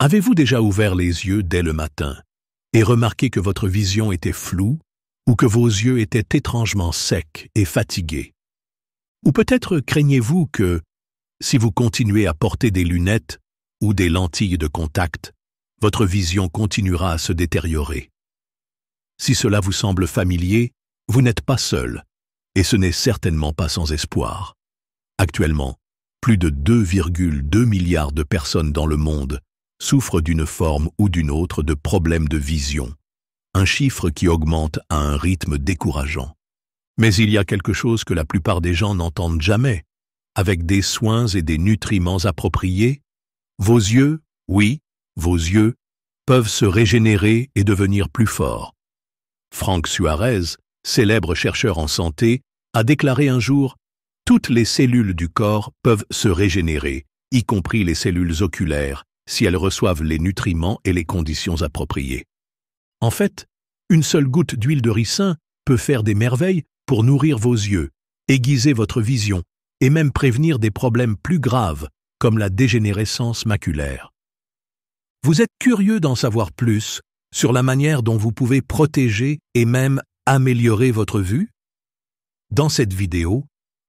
Avez-vous déjà ouvert les yeux dès le matin et remarqué que votre vision était floue ou que vos yeux étaient étrangement secs et fatigués? Ou peut-être craignez-vous que, si vous continuez à porter des lunettes ou des lentilles de contact, votre vision continuera à se détériorer. Si cela vous semble familier, vous n'êtes pas seul, et ce n'est certainement pas sans espoir. Actuellement, plus de 2,2 milliards de personnes dans le monde souffrent d'une forme ou d'une autre de problèmes de vision, un chiffre qui augmente à un rythme décourageant. Mais il y a quelque chose que la plupart des gens n'entendent jamais. Avec des soins et des nutriments appropriés, vos yeux, oui, vos yeux, peuvent se régénérer et devenir plus forts. Frank Suarez, célèbre chercheur en santé, a déclaré un jour « Toutes les cellules du corps peuvent se régénérer, y compris les cellules oculaires, si elles reçoivent les nutriments et les conditions appropriées. » En fait, une seule goutte d'huile de ricin peut faire des merveilles pour nourrir vos yeux, aiguiser votre vision et même prévenir des problèmes plus graves comme la dégénérescence maculaire. Vous êtes curieux d'en savoir plus sur la manière dont vous pouvez protéger et même améliorer votre vue? Dans cette vidéo,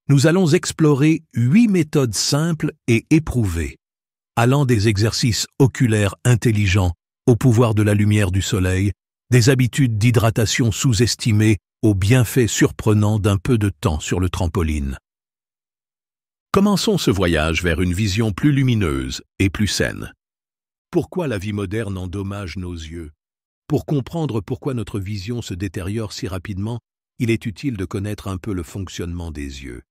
nous allons explorer 8 méthodes simples et éprouvées, allant des exercices oculaires intelligents au pouvoir de la lumière du soleil, des habitudes d'hydratation sous-estimées aux bienfaits surprenants d'un peu de temps sur le trampoline. Commençons ce voyage vers une vision plus lumineuse et plus saine. Pourquoi la vie moderne endommage nos yeux? Pour comprendre pourquoi notre vision se détériore si rapidement, il est utile de connaître un peu le fonctionnement des yeux.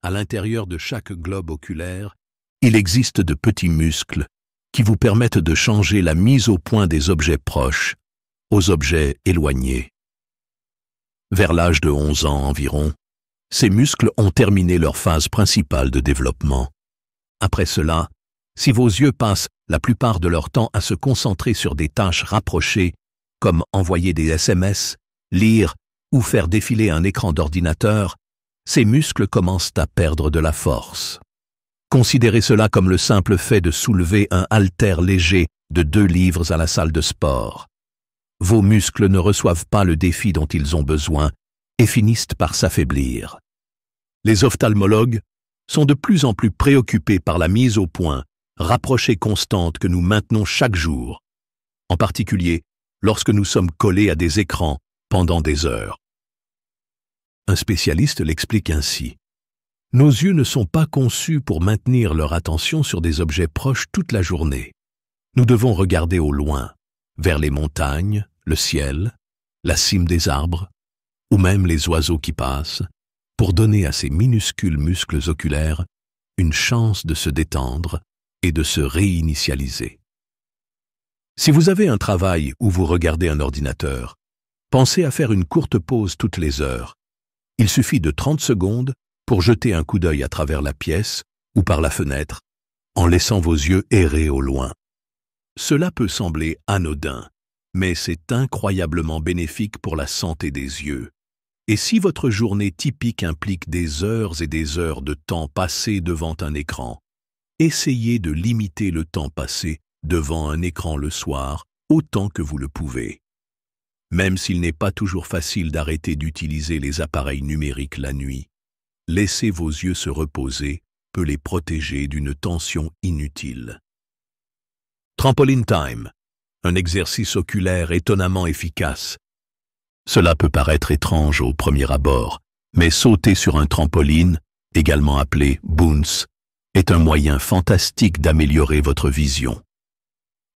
À l'intérieur de chaque globe oculaire, il existe de petits muscles qui vous permettent de changer la mise au point des objets proches aux objets éloignés. Vers l'âge de 11 ans environ, ces muscles ont terminé leur phase principale de développement. Après cela, si vos yeux passent la plupart de leur temps à se concentrer sur des tâches rapprochées, comme envoyer des SMS, lire ou faire défiler un écran d'ordinateur, ces muscles commencent à perdre de la force. Considérez cela comme le simple fait de soulever un haltère léger de 2 livres à la salle de sport. Vos muscles ne reçoivent pas le défi dont ils ont besoin et finissent par s'affaiblir. Les ophtalmologues sont de plus en plus préoccupés par la mise au point, rapprochée constante que nous maintenons chaque jour, en particulier lorsque nous sommes collés à des écrans pendant des heures. Un spécialiste l'explique ainsi. Nos yeux ne sont pas conçus pour maintenir leur attention sur des objets proches toute la journée. Nous devons regarder au loin, vers les montagnes, le ciel, la cime des arbres, ou même les oiseaux qui passent, pour donner à ces minuscules muscles oculaires une chance de se détendre et de se réinitialiser. Si vous avez un travail où vous regardez un ordinateur, pensez à faire une courte pause toutes les heures. Il suffit de 30 secondes pour jeter un coup d'œil à travers la pièce ou par la fenêtre, en laissant vos yeux errer au loin. Cela peut sembler anodin, mais c'est incroyablement bénéfique pour la santé des yeux. Et si votre journée typique implique des heures et des heures de temps passé devant un écran, essayez de limiter le temps passé devant un écran le soir autant que vous le pouvez. Même s'il n'est pas toujours facile d'arrêter d'utiliser les appareils numériques la nuit, laisser vos yeux se reposer peut les protéger d'une tension inutile. Trampoline time, un exercice oculaire étonnamment efficace. Cela peut paraître étrange au premier abord, mais sauter sur un trampoline, également appelé bounce, est un moyen fantastique d'améliorer votre vision.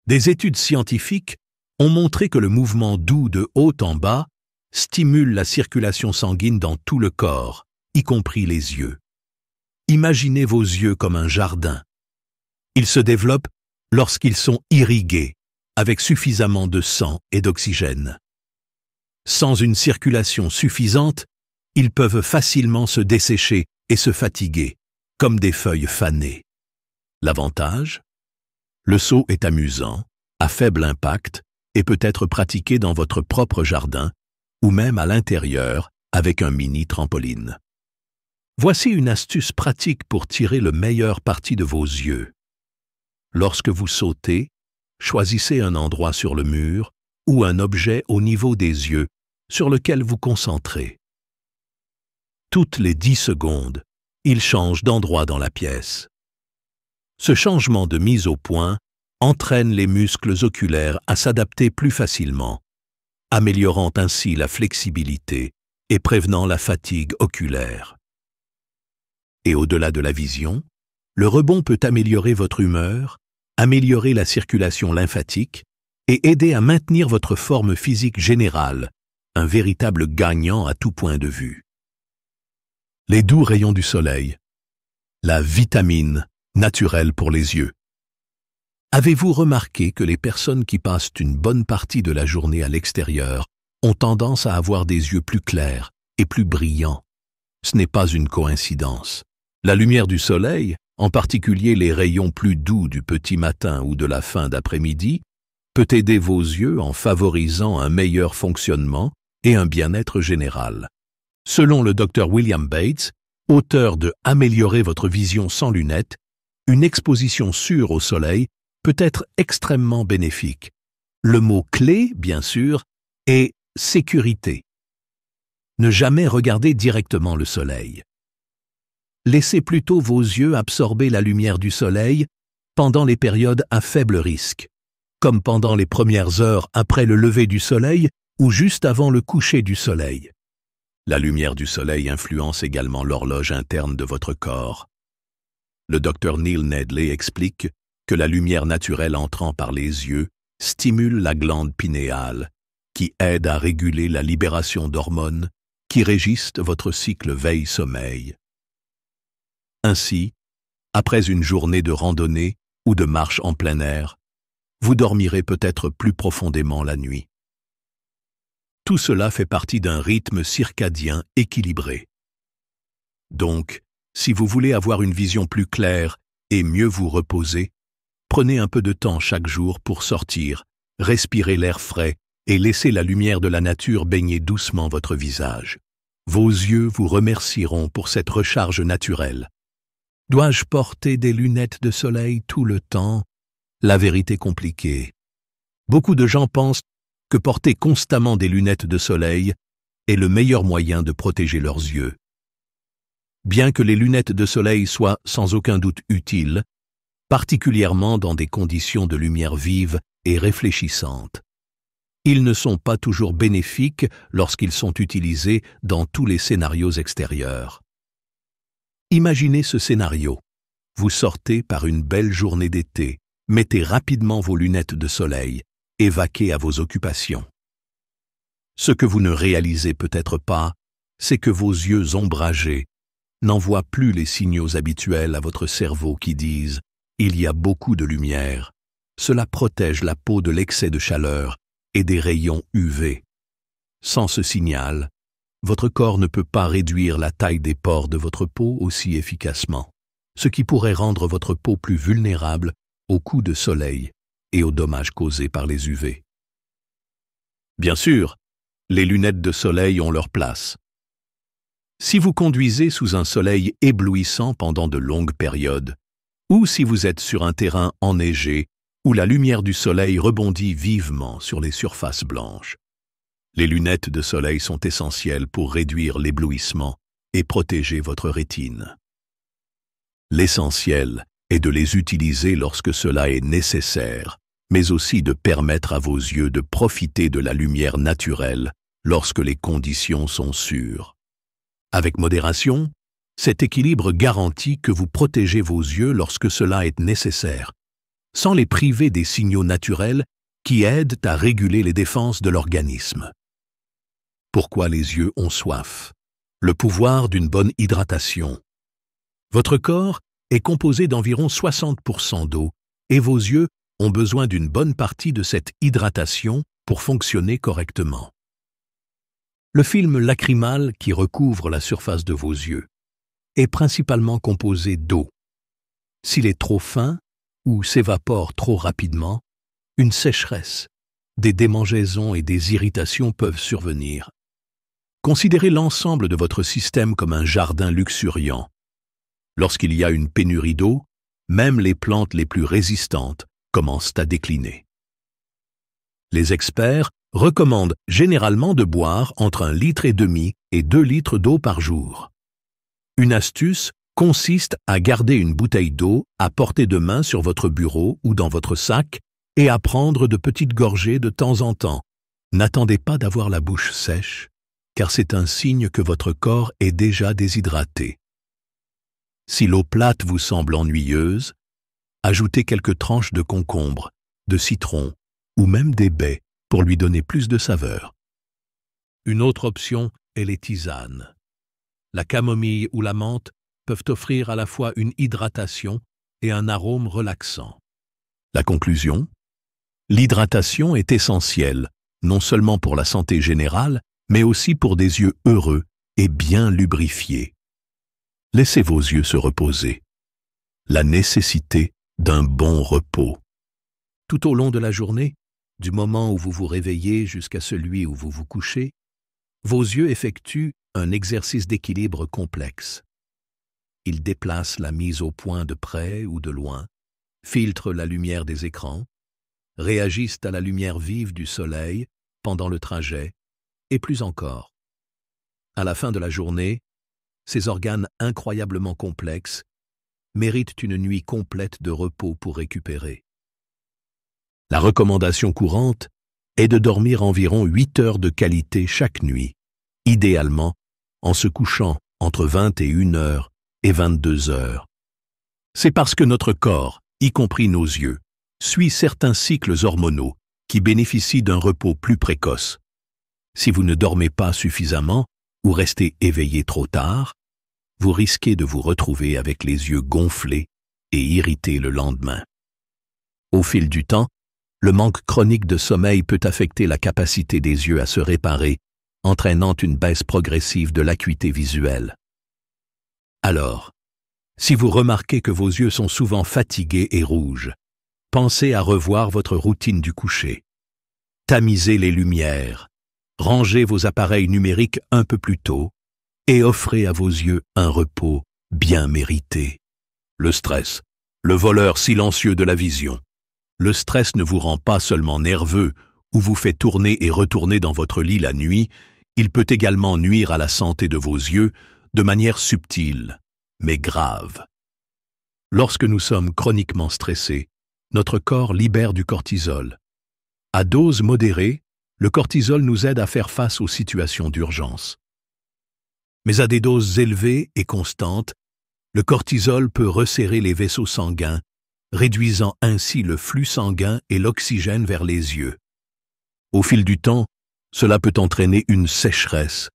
Des études scientifiques ont montré que le mouvement doux de haut en bas stimule la circulation sanguine dans tout le corps, y compris les yeux. Imaginez vos yeux comme un jardin. Ils se développent lorsqu'ils sont irrigués, avec suffisamment de sang et d'oxygène. Sans une circulation suffisante, ils peuvent facilement se dessécher et se fatiguer, comme des feuilles fanées. L'avantage? Le saut est amusant, à faible impact et peut être pratiqué dans votre propre jardin ou même à l'intérieur avec un mini trampoline. Voici une astuce pratique pour tirer le meilleur parti de vos yeux. Lorsque vous sautez, choisissez un endroit sur le mur ou un objet au niveau des yeux sur lequel vous concentrez. Toutes les 10 secondes, il change d'endroit dans la pièce. Ce changement de mise au point entraîne les muscles oculaires à s'adapter plus facilement, améliorant ainsi la flexibilité et prévenant la fatigue oculaire. Et au-delà de la vision, le rebond peut améliorer votre humeur, améliorer la circulation lymphatique et aider à maintenir votre forme physique générale, un véritable gagnant à tout point de vue. Les doux rayons du soleil, la vitamine naturelle pour les yeux. Avez-vous remarqué que les personnes qui passent une bonne partie de la journée à l'extérieur ont tendance à avoir des yeux plus clairs et plus brillants? Ce n'est pas une coïncidence. La lumière du soleil, en particulier les rayons plus doux du petit matin ou de la fin d'après-midi, peut aider vos yeux en favorisant un meilleur fonctionnement et un bien-être général. Selon le Dr William Bates, auteur de « Améliorer votre vision sans lunettes », une exposition sûre au soleil peut être extrêmement bénéfique. Le mot clé, bien sûr, est « sécurité ». Ne jamais regarder directement le soleil. Laissez plutôt vos yeux absorber la lumière du soleil pendant les périodes à faible risque, comme pendant les premières heures après le lever du soleil ou juste avant le coucher du soleil. La lumière du soleil influence également l'horloge interne de votre corps. Le Dr Neil Nedley explique que la lumière naturelle entrant par les yeux stimule la glande pinéale, qui aide à réguler la libération d'hormones qui régissent votre cycle veille-sommeil. Ainsi, après une journée de randonnée ou de marche en plein air, vous dormirez peut-être plus profondément la nuit. Tout cela fait partie d'un rythme circadien équilibré. Donc, si vous voulez avoir une vision plus claire et mieux vous reposer, prenez un peu de temps chaque jour pour sortir, respirer l'air frais et laisser la lumière de la nature baigner doucement votre visage. Vos yeux vous remercieront pour cette recharge naturelle. Dois-je porter des lunettes de soleil tout le temps? La vérité compliquée. Beaucoup de gens pensent que porter constamment des lunettes de soleil est le meilleur moyen de protéger leurs yeux. Bien que les lunettes de soleil soient sans aucun doute utiles, particulièrement dans des conditions de lumière vive et réfléchissante, ils ne sont pas toujours bénéfiques lorsqu'ils sont utilisés dans tous les scénarios extérieurs. Imaginez ce scénario. Vous sortez par une belle journée d'été, mettez rapidement vos lunettes de soleil et vaquez à vos occupations. Ce que vous ne réalisez peut-être pas, c'est que vos yeux ombragés n'envoient plus les signaux habituels à votre cerveau qui disent « il y a beaucoup de lumière ». Cela protège la peau de l'excès de chaleur et des rayons UV. Sans ce signal, votre corps ne peut pas réduire la taille des pores de votre peau aussi efficacement, ce qui pourrait rendre votre peau plus vulnérable aux coups de soleil et aux dommages causés par les UV. Bien sûr, les lunettes de soleil ont leur place. Si vous conduisez sous un soleil éblouissant pendant de longues périodes, ou si vous êtes sur un terrain enneigé où la lumière du soleil rebondit vivement sur les surfaces blanches, les lunettes de soleil sont essentielles pour réduire l'éblouissement et protéger votre rétine. L'essentiel est de les utiliser lorsque cela est nécessaire, mais aussi de permettre à vos yeux de profiter de la lumière naturelle lorsque les conditions sont sûres. Avec modération, cet équilibre garantit que vous protégez vos yeux lorsque cela est nécessaire, sans les priver des signaux naturels qui aident à réguler les défenses de l'organisme. Pourquoi les yeux ont soif? Le pouvoir d'une bonne hydratation. Votre corps est composé d'environ 60% d'eau et vos yeux ont besoin d'une bonne partie de cette hydratation pour fonctionner correctement. Le film lacrymal qui recouvre la surface de vos yeux est principalement composé d'eau. S'il est trop fin ou s'évapore trop rapidement, une sécheresse, des démangeaisons et des irritations peuvent survenir. Considérez l'ensemble de votre système comme un jardin luxuriant. Lorsqu'il y a une pénurie d'eau, même les plantes les plus résistantes commencent à décliner. Les experts recommandent généralement de boire entre 1,5 litre et 2 litres d'eau par jour. Une astuce consiste à garder une bouteille d'eau à portée de main sur votre bureau ou dans votre sac et à prendre de petites gorgées de temps en temps. N'attendez pas d'avoir la bouche sèche, car c'est un signe que votre corps est déjà déshydraté. Si l'eau plate vous semble ennuyeuse, ajoutez quelques tranches de concombre, de citron ou même des baies pour lui donner plus de saveur. Une autre option est les tisanes. La camomille ou la menthe peuvent offrir à la fois une hydratation et un arôme relaxant. La conclusion ? L'hydratation est essentielle, non seulement pour la santé générale, mais aussi pour des yeux heureux et bien lubrifiés. Laissez vos yeux se reposer. La nécessité d'un bon repos. Tout au long de la journée, du moment où vous vous réveillez jusqu'à celui où vous vous couchez, vos yeux effectuent un exercice d'équilibre complexe. Ils déplacent la mise au point de près ou de loin, filtrent la lumière des écrans, réagissent à la lumière vive du soleil pendant le trajet, et plus encore. À la fin de la journée, ces organes incroyablement complexes méritent une nuit complète de repos pour récupérer. La recommandation courante est de dormir environ 8 heures de qualité chaque nuit, idéalement en se couchant entre 21 heures et 22 heures. C'est parce que notre corps, y compris nos yeux, suit certains cycles hormonaux qui bénéficient d'un repos plus précoce. Si vous ne dormez pas suffisamment ou restez éveillé trop tard, vous risquez de vous retrouver avec les yeux gonflés et irrités le lendemain. Au fil du temps, le manque chronique de sommeil peut affecter la capacité des yeux à se réparer, entraînant une baisse progressive de l'acuité visuelle. Alors, si vous remarquez que vos yeux sont souvent fatigués et rouges, pensez à revoir votre routine du coucher. Tamisez les lumières, rangez vos appareils numériques un peu plus tôt et offrez à vos yeux un repos bien mérité. Le stress, le voleur silencieux de la vision. Le stress ne vous rend pas seulement nerveux ou vous fait tourner et retourner dans votre lit la nuit, il peut également nuire à la santé de vos yeux de manière subtile, mais grave. Lorsque nous sommes chroniquement stressés, notre corps libère du cortisol. À dose modérée, le cortisol nous aide à faire face aux situations d'urgence. Mais à des doses élevées et constantes, le cortisol peut resserrer les vaisseaux sanguins, réduisant ainsi le flux sanguin et l'oxygène vers les yeux. Au fil du temps, cela peut entraîner une sécheresse,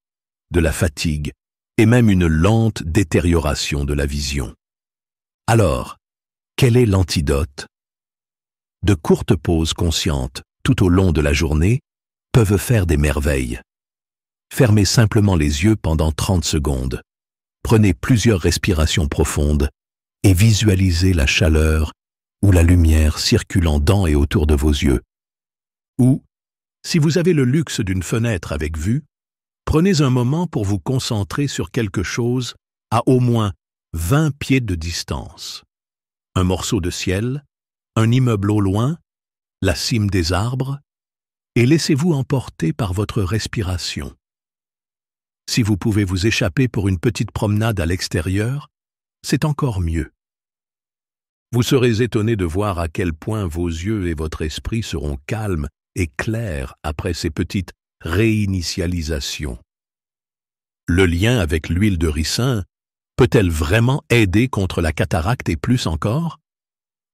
de la fatigue et même une lente détérioration de la vision. Alors, quel est l'antidote ? De courtes pauses conscientes tout au long de la journée peuvent faire des merveilles. Fermez simplement les yeux pendant 30 secondes. Prenez plusieurs respirations profondes et visualisez la chaleur ou la lumière circulant dans et autour de vos yeux. Ou, si vous avez le luxe d'une fenêtre avec vue, prenez un moment pour vous concentrer sur quelque chose à au moins 20 pieds de distance. Un morceau de ciel, un immeuble au loin, la cime des arbres, et laissez-vous emporter par votre respiration. Si vous pouvez vous échapper pour une petite promenade à l'extérieur, c'est encore mieux. Vous serez étonné de voir à quel point vos yeux et votre esprit seront calmes et clairs après ces petites réinitialisations. Le lien avec l'huile de ricin peut-elle vraiment aider contre la cataracte et plus encore?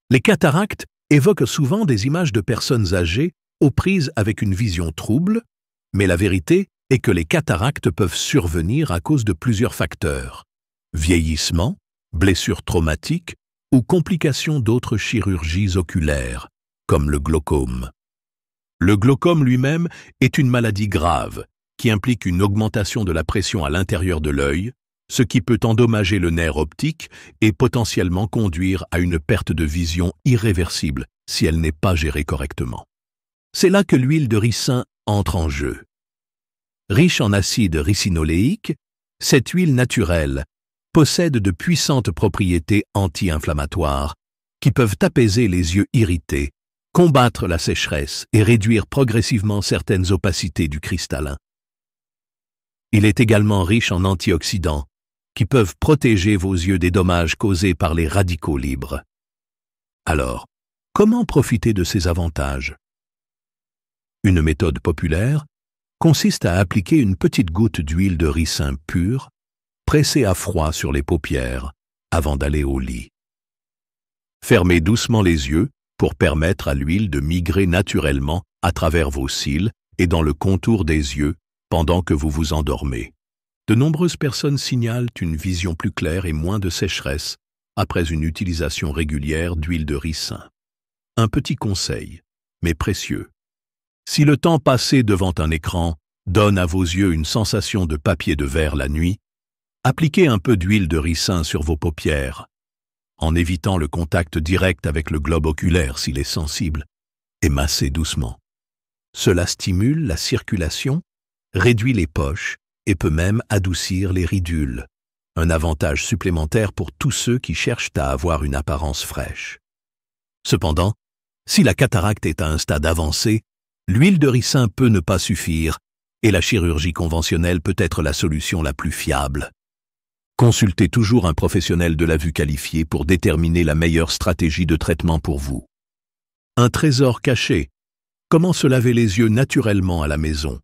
Les cataractes évoquent souvent des images de personnes âgées aux prises avec une vision trouble, mais la vérité est que les cataractes peuvent survenir à cause de plusieurs facteurs: vieillissement, blessures traumatiques ou complications d'autres chirurgies oculaires, comme le glaucome. Le glaucome lui-même est une maladie grave qui implique une augmentation de la pression à l'intérieur de l'œil, ce qui peut endommager le nerf optique et potentiellement conduire à une perte de vision irréversible si elle n'est pas gérée correctement. C'est là que l'huile de ricin entre en jeu. Riche en acide ricinoléique, cette huile naturelle possède de puissantes propriétés anti-inflammatoires qui peuvent apaiser les yeux irrités combattre la sécheresse et réduire progressivement certaines opacités du cristallin. Il est également riche en antioxydants qui peuvent protéger vos yeux des dommages causés par les radicaux libres. Alors, comment profiter de ces avantages? Une méthode populaire consiste à appliquer une petite goutte d'huile de ricin pure, pressée à froid sur les paupières avant d'aller au lit. Fermez doucement les yeux pour permettre à l'huile de migrer naturellement à travers vos cils et dans le contour des yeux pendant que vous vous endormez. De nombreuses personnes signalent une vision plus claire et moins de sécheresse après une utilisation régulière d'huile de ricin. Un petit conseil, mais précieux. Si le temps passé devant un écran donne à vos yeux une sensation de papier de verre la nuit, appliquez un peu d'huile de ricin sur vos paupières, en évitant le contact direct avec le globe oculaire s'il est sensible, et massez doucement. Cela stimule la circulation, réduit les poches et peut même adoucir les ridules, un avantage supplémentaire pour tous ceux qui cherchent à avoir une apparence fraîche. Cependant, si la cataracte est à un stade avancé, l'huile de ricin peut ne pas suffire et la chirurgie conventionnelle peut être la solution la plus fiable. Consultez toujours un professionnel de la vue qualifié pour déterminer la meilleure stratégie de traitement pour vous. Un trésor caché. Comment se laver les yeux naturellement à la maison?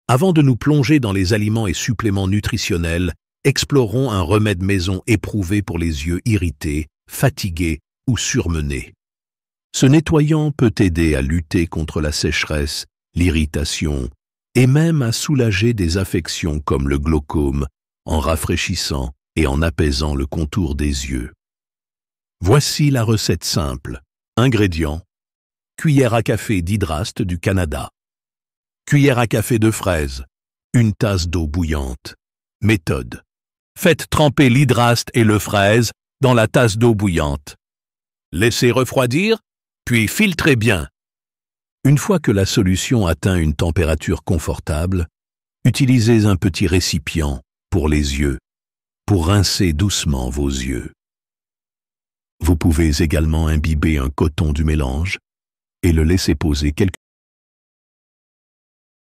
Avant de nous plonger dans les aliments et suppléments nutritionnels, explorons un remède maison éprouvé pour les yeux irrités, fatigués ou surmenés. Ce nettoyant peut aider à lutter contre la sécheresse, l'irritation et même à soulager des affections comme le glaucome en rafraîchissant et en apaisant le contour des yeux. Voici la recette simple. Ingrédients: cuillère à café d'hydraste du Canada, cuillère à café de fraise, une tasse d'eau bouillante. Méthode: faites tremper l'hydraste et le fraise dans la tasse d'eau bouillante. Laissez refroidir, puis filtrez bien. Une fois que la solution atteint une température confortable, utilisez un petit récipient pour les yeux, pour rincer doucement vos yeux. Vous pouvez également imbiber un coton du mélange et le laisser poser quelques